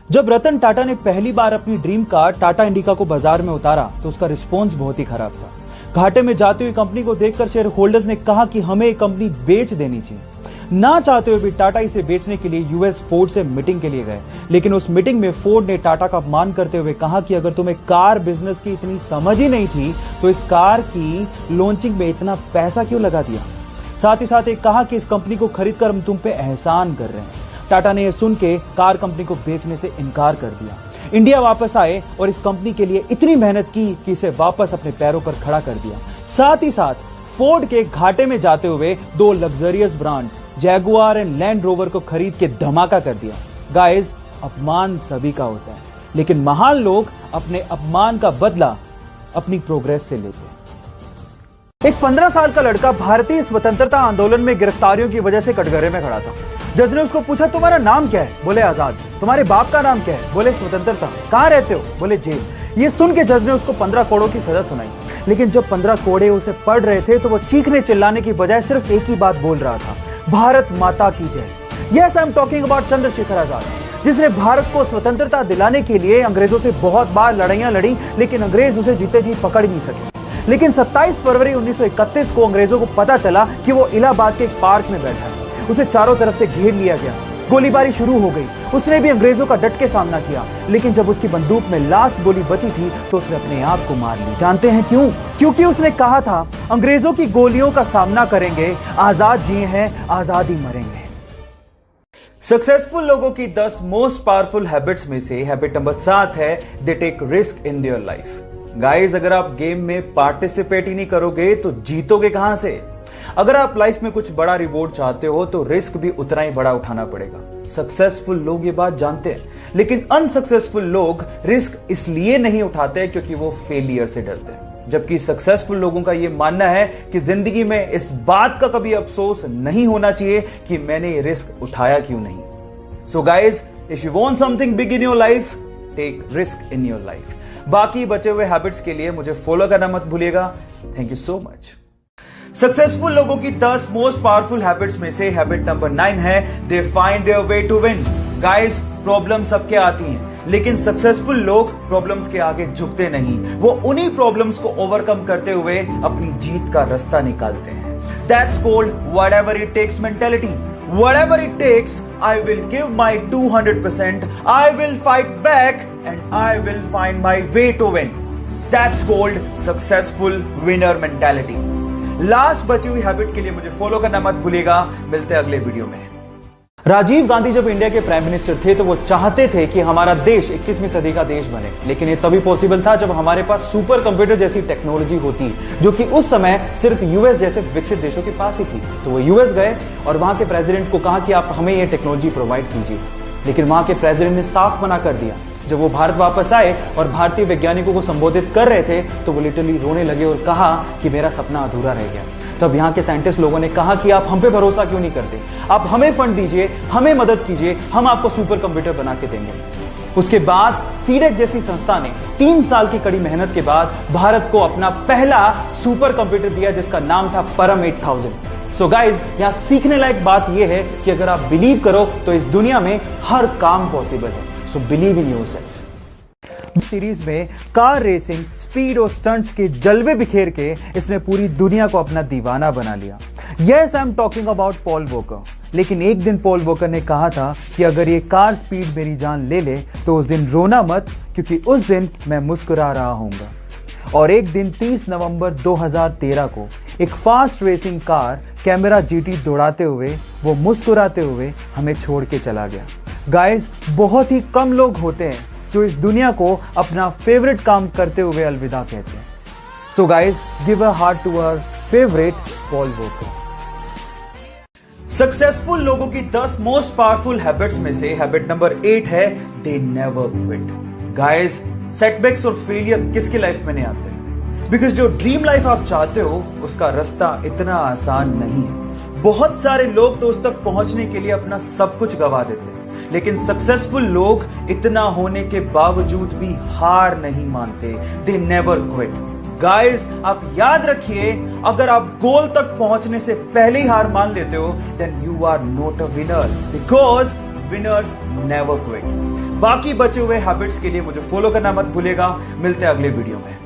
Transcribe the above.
जब रतन टाटा ने पहली बार अपनी ड्रीम कार टाटा इंडिका को बाजार में उतारा तो उसका रिस्पॉन्स बहुत ही खराब था। घाटे में जाती हुई कंपनी को देखकर शेयर होल्डर्स ने कहा कि हमें ये कंपनी बेच देनी चाहिए। ना चाहते हुए भी टाटा इसे बेचने के लिए यूएस फोर्ड से मीटिंग के लिए गए, लेकिन उस मीटिंग में फोर्ड ने टाटा का अपमान करते हुए कहा कि अगर तुम्हें कार बिजनेस की इतनी समझ ही नहीं थी तो इस कार की लॉन्चिंग में इतना पैसा क्यों लगा दिया। साथ ही साथ एक कहा कि इस कंपनी को खरीदकर हम तुम पे एहसान कर रहे हैं। टाटा ने यह सुन के कार कंपनी को बेचने से इनकार कर दिया। इंडिया वापस आए और इस कंपनी के लिए इतनी मेहनत की कि इसे वापस अपने पैरों पर खड़ा कर दिया। साथ ही साथ फोर्ड के घाटे में जाते हुए दो luxurious brand Jaguar and land rover को खरीद के धमाका कर दिया। गाइस, अपमान सभी का होता है, लेकिन महान लोग अपने अपमान का बदला अपनी प्रोग्रेस से लेते हैं। एक 15 साल का लड़का भारतीय स्वतंत्रता आंदोलन में गिरफ्तारियों की वजह से कटघरे में खड़ा था। जज ने उसको पूछा, तुम्हारा नाम क्या है? बोले आजाद। तुम्हारे बाप का नाम क्या है? बोले स्वतंत्रता। कहां रहते हो? बोले जेल। ये सुन के जज ने उसको 15 कोड़ों की सजा सुनाई। लेकिन जब 15 कोड़े उसे पढ़ रहे थे तो वो चीखने चिल्लाने की बजाय सिर्फ एक ही बात बोल रहा था, भारत माता की जय। Yes, I am talking about Chandrashekhar Azad, जिसने भारत को स्वतंत्रता दिलाने के लिए अंग्रेजों से बहुत बार लड़ाइयां लड़ी, लेकिन अंग्रेज उसे जीते जी पकड़ नहीं सके। लेकिन 27 फरवरी 1931 को अंग्रेजों को पता चला कि वो इलाहाबाद के एक पार्क में बैठा है। उसे चारों तरफ से घेर लिया गया। गोलीबारी शुरू हो गई। उसने भी अंग्रेजों का डट के सामना किया, लेकिन जब उसकी बंदूक में लास्ट गोली बची थी तो उसने अपने आप को मार ली। जानते हैं क्यों? क्योंकि उसने कहा था, अंग्रेजों की गोलियों का सामना करेंगे, आजाद जिए हैं, आजाद ही मरेंगे। सक्सेसफुल लोगों की 10 मोस्ट पावरफुल हैबिट्स में से हैबिट नंबर 7 है, they take risk in their life. Guys, अगर आप गेम में पार्टिसिपेट ही नहीं करोगे तो जीतोगे कहां से? अगर आप लाइफ में कुछ बड़ा रिवॉर्ड चाहते हो तो रिस्क भी उतना ही बड़ा उठाना पड़ेगा। सक्सेसफुल लोग ये बात जानते हैं, लेकिन अनसक्सेसफुल लोग रिस्क इसलिए नहीं उठाते क्योंकि वो फेलियर से डरते हैं। जबकि सक्सेसफुल लोगों का यह मानना है कि जिंदगी में इस बात का कभी अफसोस नहीं होना चाहिए कि मैंने ये रिस्क उठाया क्यों नहीं। So guys, if you want something big in your life, take risk in your life. बाकी बचे हुए हैबिट्स के लिए मुझे फॉलो करना मत भूलिएगा। Thank you so much. Successful लोगों की 10 मोस्ट पावरफुल हैबिट्स में से हैबिट नंबर 9 है, they find their way to win. Guys, problem सबके आती हैं, लेकिन सक्सेसफुल लोग प्रॉब्लम्स के आगे झुकते नहीं। वो उन्हीं प्रॉब्लम्स को ओवरकम करते हुए अपनी जीत का रास्ता निकालते हैं। That's called whatever it takes mentality. Whatever it takes, I will give my 200%. I will fight back and I will find my way to win. That's called successful winner mentality. Last बची हुई habit के लिए मुझे follow करना मत भूलिएगा। मिलते हैं अगले वीडियो में। राजीव गांधी जब इंडिया के प्राइम मिनिस्टर थे तो वो चाहते थे कि हमारा देश 21वीं सदी का देश बने, लेकिन ये तभी पॉसिबल था जब हमारे पास सुपर कंप्यूटर जैसी टेक्नोलॉजी होती, जो कि उस समय सिर्फ यूएस जैसे विकसित देशों के पास ही थी। तो वो यूएस गए और वहां के प्रेसिडेंट को कहा कि आप हमें ये टेक्नोलॉजी प्रोवाइड कीजिए, लेकिन वहां के प्रेसिडेंट ने साफ मना कर दिया। जब वो भारत वापस आए और भारतीय वैज्ञानिकों को संबोधित कर रहे थे तो वो लिटरली रोने लगे और कहा कि मेरा सपना अधूरा रह गया। तब यहाँ के साइंटिस्ट लोगों ने कहा कि आप हम पे भरोसा क्यों नहीं करते, आप हमें फंड दीजिए, हमें मदद कीजिए, हम आपको सुपर कंप्यूटर बना के देंगे। उसके बाद सीडेक जैसी संस्था ने 3 साल की कड़ी मेहनत के बाद भारत को अपना पहला सुपर कंप्यूटर दिया, जिसका नाम था परम 8000। सो गाइज, यहाँ सीखने लायक बात यह है कि अगर आप बिलीव करो तो इस दुनिया में हर काम पॉसिबल है। So believe in yourself. Series में कार रेसिंग, स्पीड और स्टंट्स के जलवे बिखेर के इसने पूरी दुनिया को अपना दीवाना बना लिया। Yes, I am talking about Paul walker. लेकिन एक दिन पॉल वॉकर ने कहा था कि अगर ये कार स्पीड मेरी जान ले ले तो उस दिन रोना मत, क्योंकि उस दिन मैं मुस्कुरा रहा हूंगा। और एक दिन 30 नवंबर 2013 को एक fast racing car camera GT दौड़ाते हुए वो मुस्कुराते हुए हमें छोड़ के चला गया। गाइस, बहुत ही कम लोग होते हैं जो इस दुनिया को अपना फेवरेट काम करते हुए अलविदा कहते हैं। So guys, give a heart to our favourite Paul Walker. Successful लोगों की 10 मोस्ट पावरफुल हैबिट्स में से हैबिट नंबर 8 है, they never quit. Guys, setbacks और फेलियर किसकी लाइफ में नहीं आते? बिकॉज जो ड्रीम लाइफ आप चाहते हो उसका रास्ता इतना आसान नहीं है। बहुत सारे लोग तो उस तक पहुंचने के लिए अपना सब कुछ गवा देते हैं, लेकिन सक्सेसफुल लोग इतना होने के बावजूद भी हार नहीं मानते। They never quit. गाइस, आप याद रखिए, अगर आप गोल तक पहुंचने से पहले ही हार मान लेते हो, then you are not a winner, because winners never quit. बाकी बचे हुए हैबिट्स के लिए मुझे फॉलो करना मत भूलेगा। मिलते हैं अगले वीडियो में।